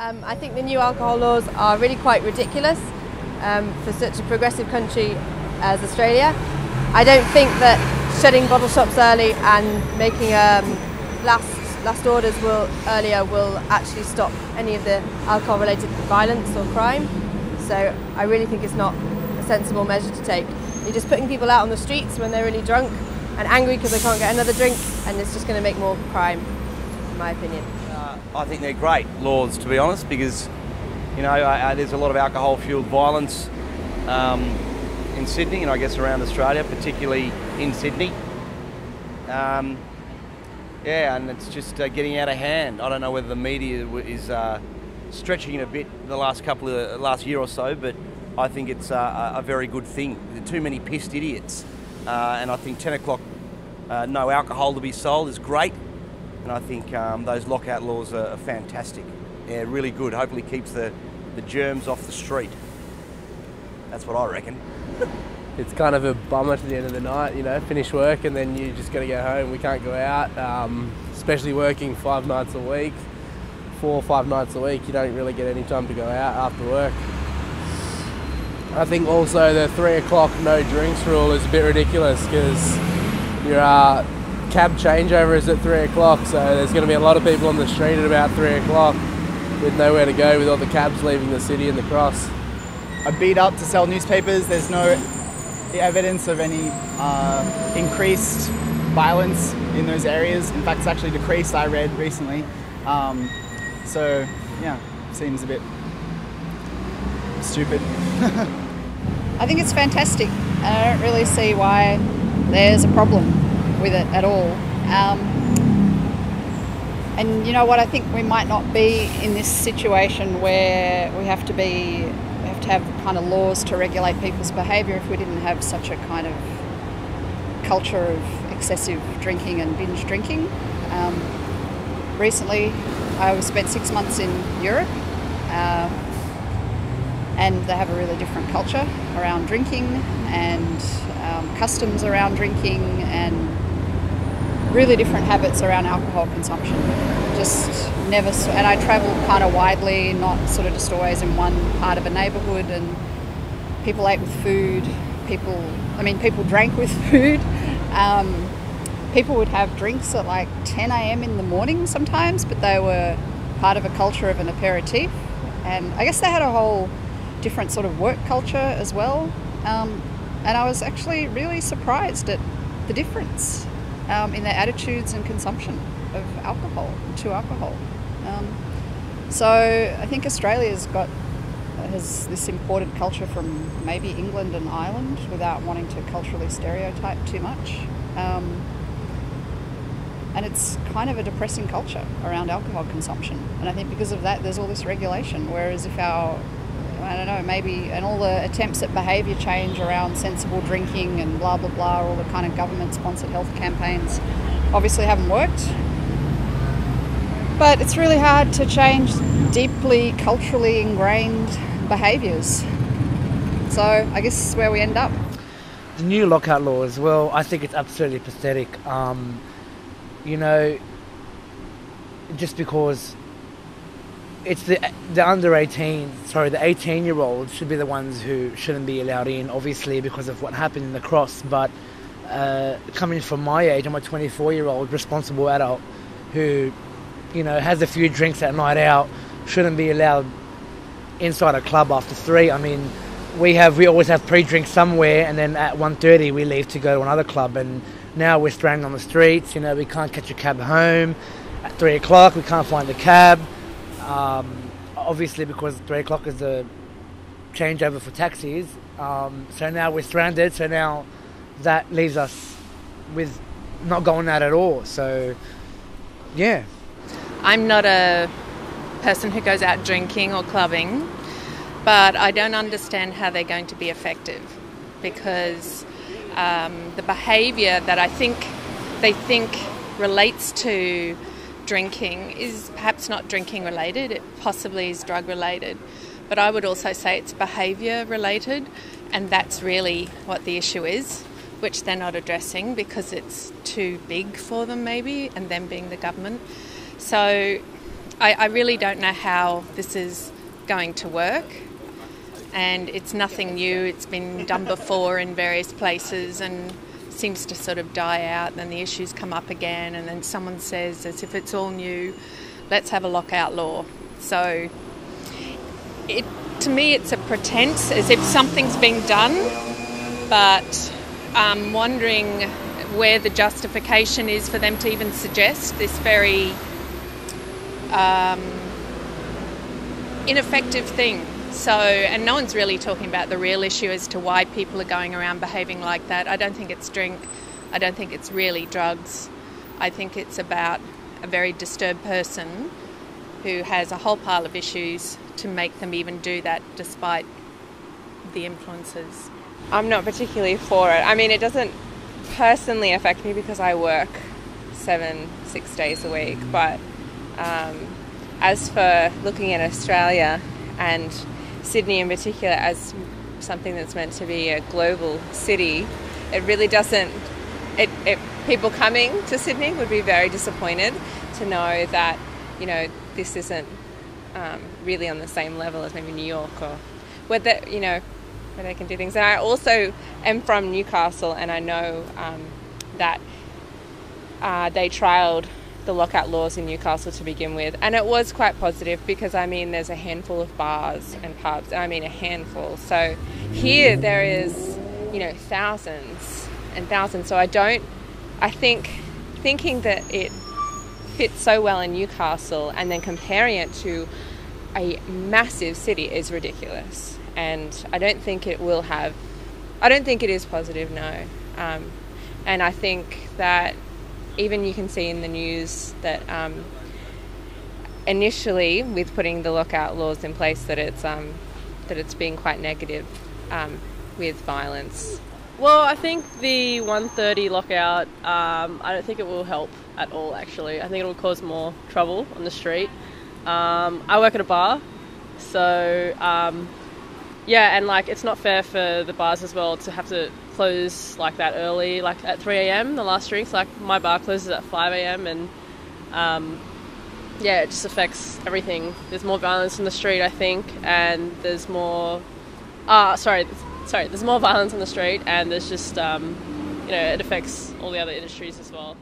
I think the new alcohol laws are really quite ridiculous for such a progressive country as Australia. I don't think that shutting bottle shops early and making last orders earlier will actually stop any of the alcohol-related violence or crime. So I really think it's not a sensible measure to take. You're just putting people out on the streets when they're really drunk and angry because they can't get another drink, and it's just going to make more crime, in my opinion. I think they're great laws, to be honest, because there's a lot of alcohol-fueled violence in Sydney and I guess around Australia, particularly in Sydney. And it's just getting out of hand. I don't know whether the media is stretching it a bit the last year or so, but I think it's a very good thing. There are too many pissed idiots, and I think 10 o'clock, no alcohol to be sold is great. And I think those lockout laws are fantastic. Yeah, really good. Hopefully keeps the germs off the street. That's what I reckon. It's kind of a bummer to the end of the night, finish work and then you just got to go home. We can't go out, especially working 5 nights a week, 4 or 5 nights a week. You don't really get any time to go out after work. I think also the 3 o'clock no drinks rule is a bit ridiculous because your cab changeover is at 3 o'clock, so there's going to be a lot of people on the street at about 3 o'clock with nowhere to go, with all the cabs leaving the city and the cross. I beat up to sell newspapers. There's no evidence of any increased violence in those areas. In fact, it's actually decreased, I read recently. So, yeah, seems a bit stupid. I think it's fantastic. I don't really see why there's a problem with it at all. And you know what, I think we might not be in this situation where we have to have kind of laws to regulate people's behaviour if we didn't have such a kind of culture of excessive drinking and binge drinking. Recently I spent 6 months in Europe, and they have a really different culture around drinking and customs around drinking and really different habits around alcohol consumption. Just never, and I travelled kind of widely, not sort of just always in one part of a neighbourhood, and people ate with food, people drank with food. People would have drinks at like 10 a.m. in the morning sometimes, but they were part of a culture of an aperitif, and I guess they had a whole different sort of work culture as well, and I was actually really surprised at the difference in their attitudes and consumption of alcohol, to alcohol. So I think Australia has this imported culture from maybe England and Ireland without wanting to culturally stereotype too much. And it's kind of a depressing culture around alcohol consumption. And I think because of that, there's all this regulation. Whereas if and all the attempts at behaviour change around sensible drinking and blah, blah, blah, all the kind of government-sponsored health campaigns obviously haven't worked. But it's really hard to change deeply culturally ingrained behaviours. So I guess this is where we end up. The new lockout laws, well, I think it's absolutely pathetic. Just because it's the under 18, the 18-year-olds should be the ones who shouldn't be allowed in, obviously, because of what happened in the cross. But coming from my age, I'm a 24-year-old responsible adult who, has a few drinks at night out, shouldn't be allowed inside a club after 3. I mean, we always have pre-drinks somewhere, and then at 1:30 we leave to go to another club, and now we're stranded on the streets. We can't catch a cab home. At 3 o'clock we can't find a cab. Obviously because 3 o'clock is the changeover for taxis. So now we're stranded, so now that leaves us with not going out at all. So, yeah. I'm not a person who goes out drinking or clubbing, but I don't understand how they're going to be effective, because the behaviour that I think they think relates to drinking is perhaps not drinking related, it possibly is drug related, but I would also say it's behaviour related, and that's really what the issue is, which they're not addressing because it's too big for them maybe, and them being the government. So I really don't know how this is going to work, and it's nothing new. It's been done before in various places and seems to sort of die out, then the issues come up again, and then someone says, as if it's all new, let's have a lockout law. So to me it's a pretense, as if something's being done, but I'm wondering where the justification is for them to even suggest this very ineffective thing. So, and no one's really talking about the real issue as to why people are going around behaving like that. I don't think it's drink. I don't think it's really drugs. I think it's about a very disturbed person who has a whole pile of issues to make them even do that despite the influences. I'm not particularly for it. I mean, it doesn't personally affect me because I work 6 days a week, but as for looking at Australia and Sydney in particular as something that's meant to be a global city, it really doesn't. People coming to Sydney would be very disappointed to know that, you know, this isn't really on the same level as maybe New York, or where they can do things. And I also am from Newcastle, and I know that they trialled the lockout laws in Newcastle to begin with, and it was quite positive because, I mean, there's a handful of bars and pubs, I mean a handful. So here there is, you know, thousands and thousands. So thinking that it fits so well in Newcastle and then comparing it to a massive city is ridiculous. And I don't think it is positive, no. And I think that even you can see in the news that initially, with putting the lockout laws in place, that it's been quite negative with violence. Well, I think the 1:30 lockout, I don't think it will help at all, actually. I think it will cause more trouble on the street. I work at a bar, so yeah, and like it's not fair for the bars as well to have to close like that early, like at 3 a.m. the last drinks. Like my bar closes at 5 a.m. and yeah, it just affects everything. There's more violence in the street, I think, and there's more there's more violence on the street, and there's just it affects all the other industries as well.